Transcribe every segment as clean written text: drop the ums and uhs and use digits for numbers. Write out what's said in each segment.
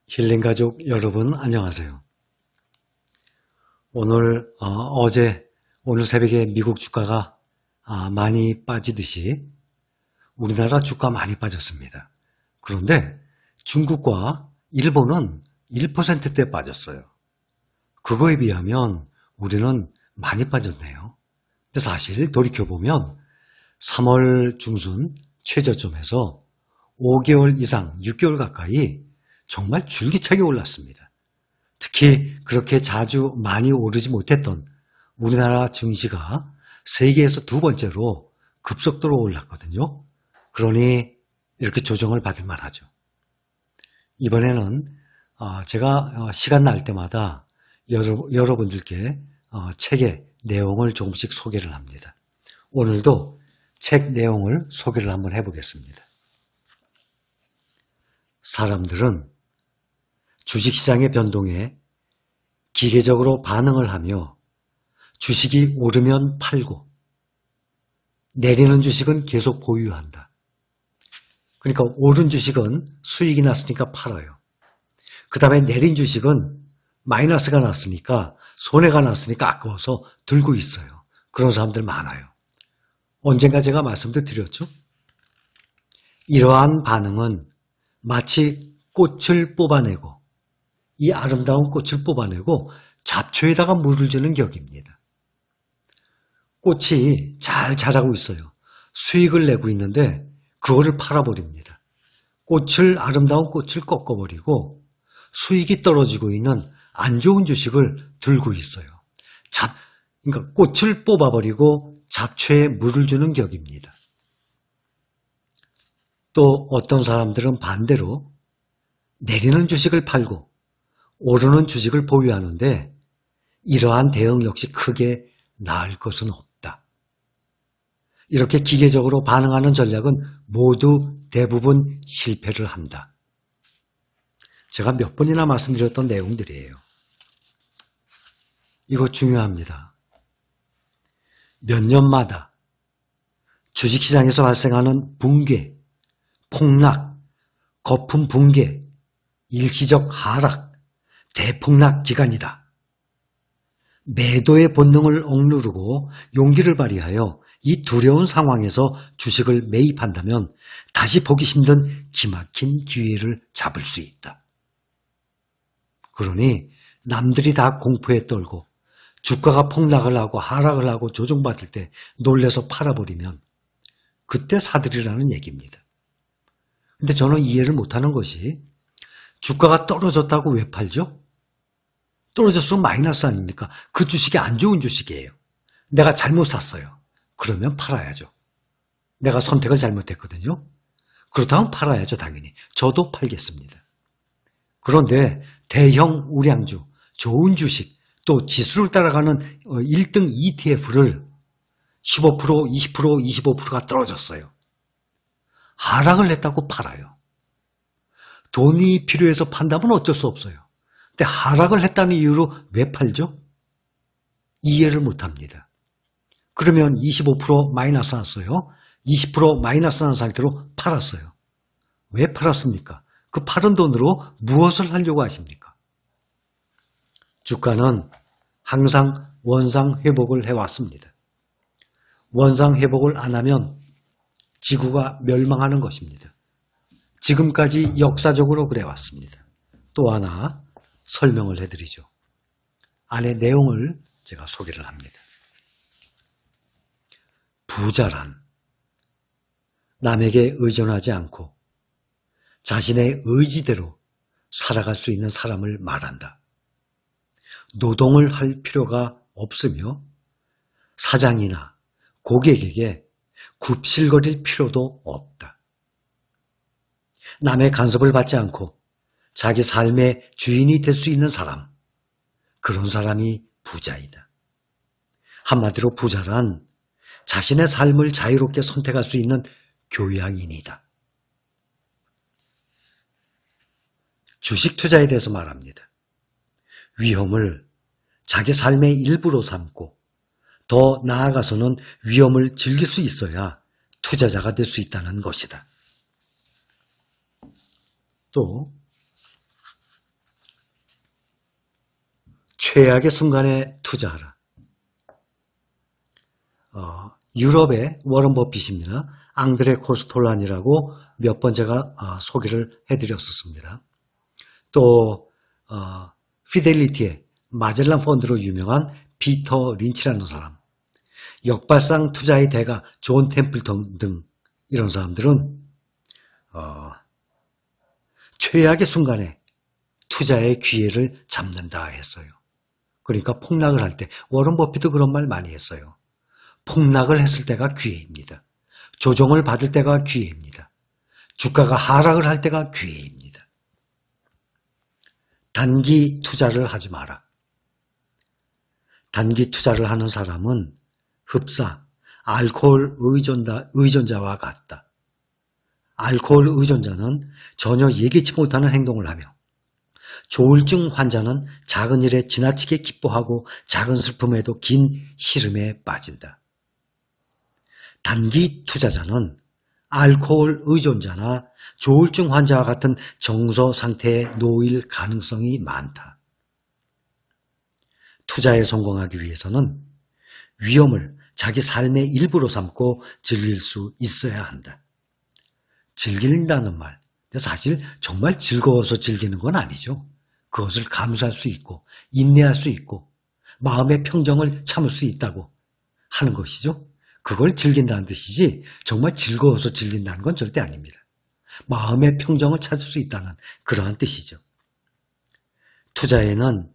힐링가족 여러분 안녕하세요. 오늘 새벽에 미국 주가가 많이 빠지듯이 우리나라 주가 많이 빠졌습니다. 그런데 중국과 일본은 1%대 빠졌어요. 그거에 비하면 우리는 많이 빠졌네요. 근데 사실 돌이켜보면 3월 중순 최저점에서 5개월 이상 6개월 가까이 정말 줄기차게 올랐습니다. 특히 그렇게 자주 많이 오르지 못했던 우리나라 증시가 세계에서 두 번째로 급속도로 올랐거든요. 그러니 이렇게 조정을 받을 만하죠. 이번에는 제가 시간 날 때마다 여러분들께 책의 내용을 조금씩 소개를 합니다. 오늘도 책 내용을 소개를 한번 해보겠습니다. 사람들은 주식시장의 변동에 기계적으로 반응을 하며 주식이 오르면 팔고 내리는 주식은 계속 보유한다. 그러니까 오른 주식은 수익이 났으니까 팔아요. 그 다음에 내린 주식은 마이너스가 났으니까 손해가 났으니까 아까워서 들고 있어요. 그런 사람들 많아요. 언젠가 제가 말씀도 드렸죠. 이러한 반응은 마치 꽃을 뽑아내고 이 아름다운 꽃을 뽑아내고 잡초에다가 물을 주는 격입니다. 꽃이 잘 자라고 있어요. 수익을 내고 있는데 그거를 팔아버립니다. 아름다운 꽃을 꺾어버리고 수익이 떨어지고 있는 안 좋은 주식을 들고 있어요. 그러니까 꽃을 뽑아버리고 잡초에 물을 주는 격입니다. 또 어떤 사람들은 반대로 내리는 주식을 팔고 오르는 주식을 보유하는데 이러한 대응 역시 크게 나을 것은 없다. 이렇게 기계적으로 반응하는 전략은 모두 대부분 실패를 한다. 제가 몇 번이나 말씀드렸던 내용들이에요. 이거 중요합니다. 몇 년마다 주식시장에서 발생하는 붕괴, 폭락, 거품 붕괴, 일시적 하락, 대폭락 기간이다. 매도의 본능을 억누르고 용기를 발휘하여 이 두려운 상황에서 주식을 매입한다면 다시 보기 힘든 기막힌 기회를 잡을 수 있다. 그러니 남들이 다 공포에 떨고 주가가 폭락을 하고 하락을 하고 조정받을 때 놀래서 팔아버리면 그때 사들이라는 얘기입니다. 근데 저는 이해를 못하는 것이 주가가 떨어졌다고 왜 팔죠? 떨어졌으면 마이너스 아닙니까? 그 주식이 안 좋은 주식이에요. 내가 잘못 샀어요. 그러면 팔아야죠. 내가 선택을 잘못했거든요. 그렇다면 팔아야죠, 당연히. 저도 팔겠습니다. 그런데 대형 우량주, 좋은 주식, 또 지수를 따라가는 1등 ETF를 15%, 20%, 25%가 떨어졌어요. 하락을 했다고 팔아요. 돈이 필요해서 판다면 어쩔 수 없어요. 근데 하락을 했다는 이유로 왜 팔죠? 이해를 못합니다. 그러면 25% 마이너스 났어요. 20% 마이너스 난 상태로 팔았어요. 왜 팔았습니까? 그 팔은 돈으로 무엇을 하려고 하십니까? 주가는 항상 원상 회복을 해왔습니다. 원상 회복을 안 하면 지구가 멸망하는 것입니다. 지금까지 역사적으로 그래왔습니다. 또 하나 설명을 해드리죠. 안에 내용을 제가 소개를 합니다. 부자란 남에게 의존하지 않고 자신의 의지대로 살아갈 수 있는 사람을 말한다. 노동을 할 필요가 없으며 사장이나 고객에게 굽실거릴 필요도 없다. 남의 간섭을 받지 않고 자기 삶의 주인이 될 수 있는 사람, 그런 사람이 부자이다. 한마디로 부자란 자신의 삶을 자유롭게 선택할 수 있는 교양인이다. 주식 투자에 대해서 말합니다. 위험을 자기 삶의 일부로 삼고 더 나아가서는 위험을 즐길 수 있어야 투자자가 될 수 있다는 것이다. 또 최악의 순간에 투자하라. 유럽의 워런 버핏입니다. 앙드레 코스톨란이라고 몇 번 제가 소개를 해드렸었습니다. 또 피델리티의 마젤란 펀드로 유명한 피터 린치라는 사람, 역발상 투자의 대가 존 템플턴 등 이런 사람들은 최악의 순간에 투자의 기회를 잡는다 했어요. 그러니까 폭락을 할 때, 워런 버핏도 그런 말 많이 했어요. 폭락을 했을 때가 기회입니다. 조정을 받을 때가 기회입니다. 주가가 하락을 할 때가 기회입니다. 단기 투자를 하지 마라. 단기 투자를 하는 사람은 흡사, 알코올 의존자와 같다. 알코올 의존자는 전혀 예기치 못하는 행동을 하며 조울증 환자는 작은 일에 지나치게 기뻐하고 작은 슬픔에도 긴 시름에 빠진다. 단기 투자자는 알코올 의존자나 조울증 환자와 같은 정서 상태에 놓일 가능성이 많다. 투자에 성공하기 위해서는 위험을 자기 삶의 일부로 삼고 즐길 수 있어야 한다. 즐긴다는 말, 사실 정말 즐거워서 즐기는 건 아니죠. 그것을 감수할 수 있고 인내할 수 있고 마음의 평정을 참을 수 있다고 하는 것이죠. 그걸 즐긴다는 뜻이지 정말 즐거워서 즐긴다는 건 절대 아닙니다. 마음의 평정을 찾을 수 있다는 그러한 뜻이죠. 투자에는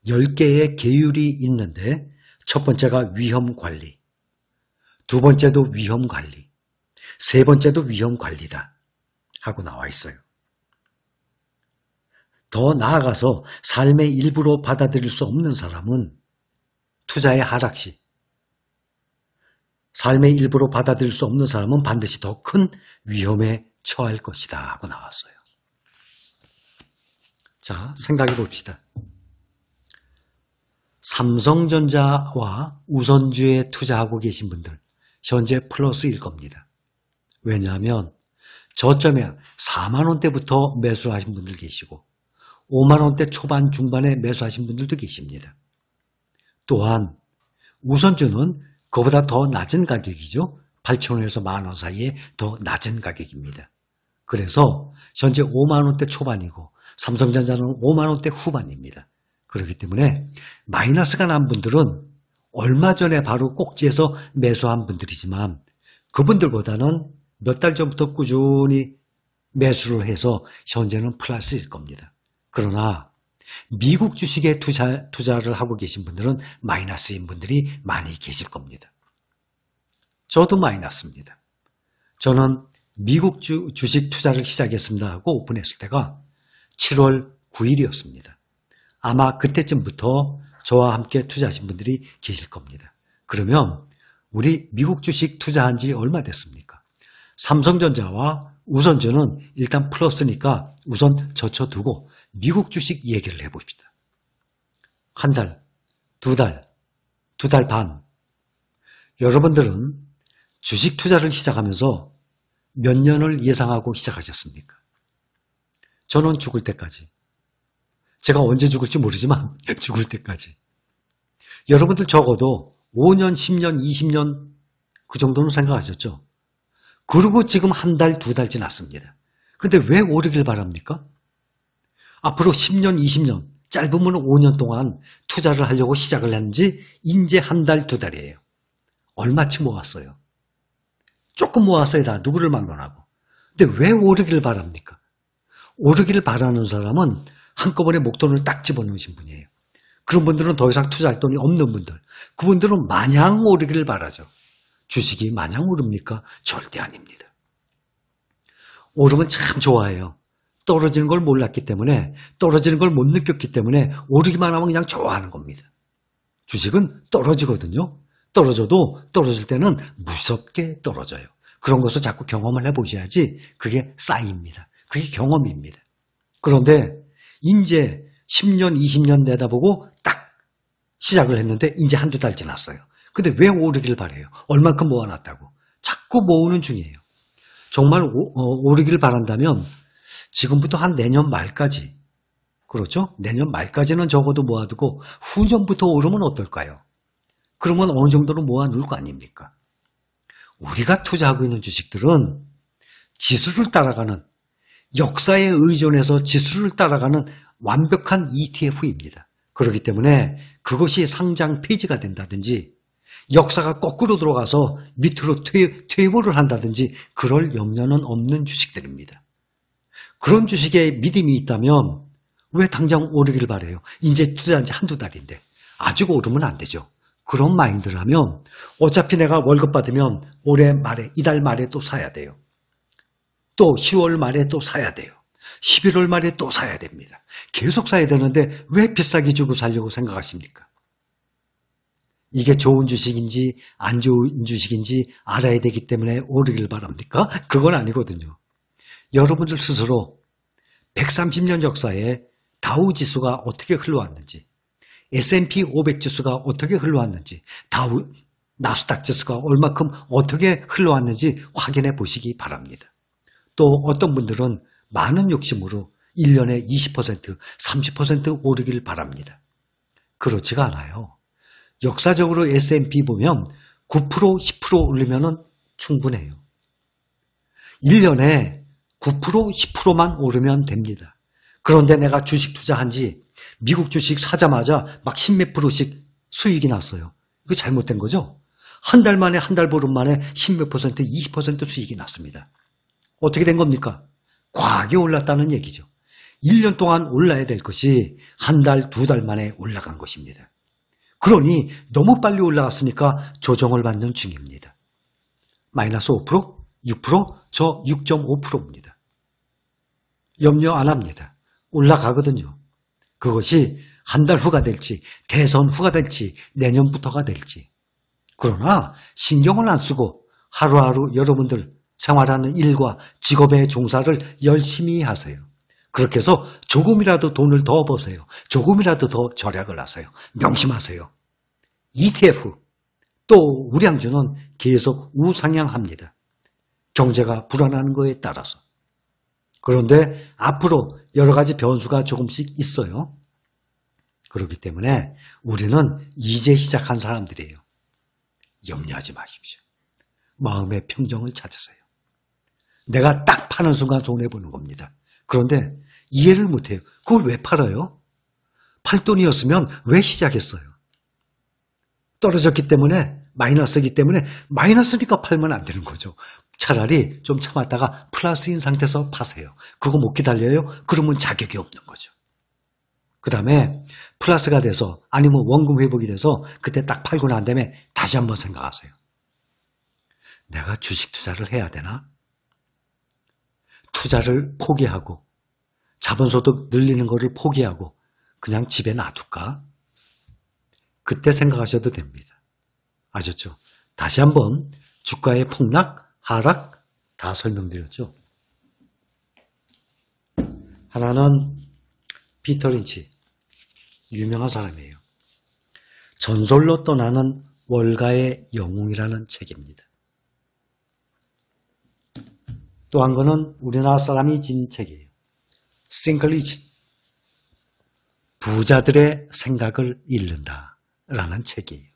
10개의 계율이 있는데 첫 번째가 위험 관리, 두 번째도 위험 관리, 세 번째도 위험 관리다 하고 나와 있어요. 더 나아가서 삶의 일부로 받아들일 수 없는 사람은 투자의 하락 시 삶의 일부로 받아들일 수 없는 사람은 반드시 더 큰 위험에 처할 것이다 하고 나왔어요. 자, 생각해 봅시다. 삼성전자와 우선주에 투자하고 계신 분들 현재 플러스일 겁니다. 왜냐하면 저점에 4만 원대부터 매수하신 분들 계시고 5만 원대 초반 중반에 매수하신 분들도 계십니다. 또한 우선주는 그보다 더 낮은 가격이죠. 8,000원에서 만 원 사이에 더 낮은 가격입니다. 그래서 현재 5만 원대 초반이고 삼성전자는 5만 원대 후반입니다. 그렇기 때문에 마이너스가 난 분들은 얼마 전에 바로 꼭지에서 매수한 분들이지만 그분들보다는 몇 달 전부터 꾸준히 매수를 해서 현재는 플러스일 겁니다. 그러나 미국 주식에 투자를 하고 계신 분들은 마이너스인 분들이 많이 계실 겁니다. 저도 마이너스입니다. 저는 미국 주식 투자를 시작했습니다 하고 오픈했을 때가 7월 9일이었습니다. 아마 그때쯤부터 저와 함께 투자하신 분들이 계실 겁니다. 그러면 우리 미국 주식 투자한 지 얼마 됐습니까? 삼성전자와 우선주는 일단 플러스니까 우선 젖혀두고 미국 주식 얘기를 해봅시다. 한 달, 두 달, 두 달 반. 여러분들은 주식 투자를 시작하면서 몇 년을 예상하고 시작하셨습니까? 저는 죽을 때까지. 제가 언제 죽을지 모르지만 죽을 때까지. 여러분들 적어도 5년, 10년, 20년 그 정도는 생각하셨죠? 그리고 지금 한 달, 두 달 지났습니다. 근데 왜 오르길 바랍니까? 앞으로 10년, 20년, 짧으면 5년 동안 투자를 하려고 시작을 했는지 이제 한 달, 두 달이에요. 얼마치 모았어요? 조금 모았어요. 다 누구를 막론하고. 근데 왜 오르기를 바랍니까? 오르기를 바라는 사람은 한꺼번에 목돈을 딱 집어넣으신 분이에요. 그런 분들은 더 이상 투자할 돈이 없는 분들. 그분들은 마냥 오르기를 바라죠. 주식이 마냥 오릅니까? 절대 아닙니다. 오르면 참 좋아해요. 떨어지는 걸 몰랐기 때문에, 떨어지는 걸 못 느꼈기 때문에 오르기만 하면 그냥 좋아하는 겁니다. 주식은 떨어지거든요. 떨어져도 떨어질 때는 무섭게 떨어져요. 그런 것을 자꾸 경험을 해보셔야지 그게 쌓입니다. 그게 경험입니다. 그런데 이제 10년, 20년 내다보고 딱 시작을 했는데 이제 한두 달 지났어요. 근데 왜 오르기를 바래요? 얼만큼 모아놨다고. 자꾸 모으는 중이에요. 정말 오르기를 바란다면 지금부터 한 내년 말까지 그렇죠? 내년 말까지는 적어도 모아두고 후년부터 오르면 어떨까요? 그러면 어느 정도로 모아놓을 거 아닙니까? 우리가 투자하고 있는 주식들은 지수를 따라가는, 역사에 의존해서 지수를 따라가는 완벽한 ETF입니다. 그렇기 때문에 그것이 상장 폐지가 된다든지 역사가 거꾸로 들어가서 밑으로 퇴보를 한다든지 그럴 염려는 없는 주식들입니다. 그런 주식에 믿음이 있다면 왜 당장 오르길 바래요? 이제 투자한 지 한두 달인데 아직 오르면 안 되죠. 그런 마인드라면 어차피 내가 월급 받으면 올해 말에, 이달 말에 또 사야 돼요. 또 10월 말에 또 사야 돼요. 11월 말에 또 사야 됩니다. 계속 사야 되는데 왜 비싸게 주고 살려고 생각하십니까? 이게 좋은 주식인지 안 좋은 주식인지 알아야 되기 때문에 오르길 바랍니까? 그건 아니거든요. 여러분들 스스로 130년 역사에 다우 지수가 어떻게 흘러왔는지, S&P 500 지수가 어떻게 흘러왔는지, 나스닥 지수가 얼마큼 어떻게 흘러왔는지 확인해 보시기 바랍니다. 또 어떤 분들은 많은 욕심으로 1년에 20%, 30% 오르길 바랍니다. 그렇지가 않아요. 역사적으로 S&P 보면 9%, 10% 오르면 충분해요. 1년에 9%, 10%만 오르면 됩니다. 그런데 내가 주식 투자한 지 미국 주식 사자마자 막 10몇 %씩 수익이 났어요. 이거 잘못된 거죠? 한 달 만에, 한 달 보름 만에 10몇 %, 20% 수익이 났습니다. 어떻게 된 겁니까? 과하게 올랐다는 얘기죠. 1년 동안 올라야 될 것이 한 달, 두 달 만에 올라간 것입니다. 그러니 너무 빨리 올라갔으니까 조정을 받는 중입니다. 마이너스 5%, 6%, 저 6.5%입니다. 염려 안 합니다. 올라가거든요. 그것이 한 달 후가 될지, 대선 후가 될지, 내년부터가 될지. 그러나 신경을 안 쓰고 하루하루 여러분들 생활하는 일과 직업의 종사를 열심히 하세요. 그렇게 해서 조금이라도 돈을 더 버세요. 조금이라도 더 절약을 하세요. 명심하세요. ETF, 또 우량주는 계속 우상향합니다. 경제가 불안한 거에 따라서. 그런데 앞으로 여러 가지 변수가 조금씩 있어요. 그렇기 때문에 우리는 이제 시작한 사람들이에요. 염려하지 마십시오. 마음의 평정을 찾으세요. 내가 딱 파는 순간 손해보는 겁니다. 그런데 이해를 못해요. 그걸 왜 팔아요? 팔 돈이었으면 왜 시작했어요? 떨어졌기 때문에, 마이너스이기 때문에 마이너스니까 팔면 안 되는 거죠. 차라리 좀 참았다가 플러스인 상태에서 파세요. 그거 못 기다려요? 그러면 자격이 없는 거죠. 그 다음에 플러스가 돼서 아니면 원금 회복이 돼서 그때 딱 팔고 난 다음에 다시 한번 생각하세요. 내가 주식 투자를 해야 되나? 투자를 포기하고 자본소득 늘리는 거를 포기하고 그냥 집에 놔둘까? 그때 생각하셔도 됩니다. 아셨죠? 다시 한번 주가의 폭락, 하락 다 설명드렸죠. 하나는 피터 린치, 유명한 사람이에요. 전설로 떠나는 월가의 영웅이라는 책입니다. 또 한 거는 우리나라 사람이 진 책이에요. Think Rich, 부자들의 생각을 잃는다라는 책이에요.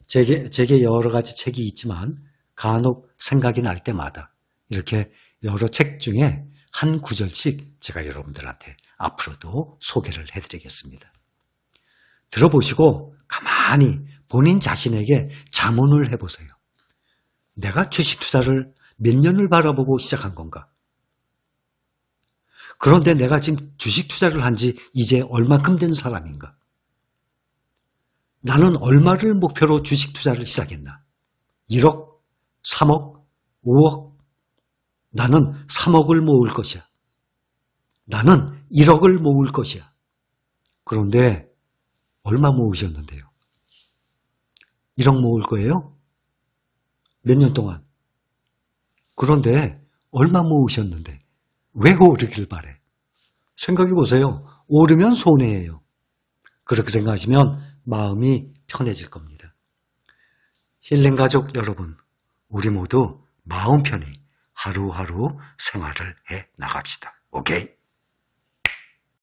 제게 여러 가지 책이 있지만 간혹 생각이 날 때마다 이렇게 여러 책 중에 한 구절씩 제가 여러분들한테 앞으로도 소개를 해드리겠습니다. 들어보시고 가만히 본인 자신에게 자문을 해보세요. 내가 주식 투자를 몇 년을 바라보고 시작한 건가? 그런데 내가 지금 주식 투자를 한 지 이제 얼마큼 된 사람인가? 나는 얼마를 목표로 주식 투자를 시작했나? 1억? 3억? 5억? 나는 3억을 모을 것이야. 나는 1억을 모을 것이야. 그런데 얼마 모으셨는데요? 1억 모을 거예요? 몇 년 동안? 그런데 얼마 모으셨는데 왜 오르길 바래? 생각해 보세요. 오르면 손해예요. 그렇게 생각하시면 마음이 편해질 겁니다. 힐링 가족 여러분, 우리 모두 마음 편히 하루하루 생활을 해 나갑시다. 오케이?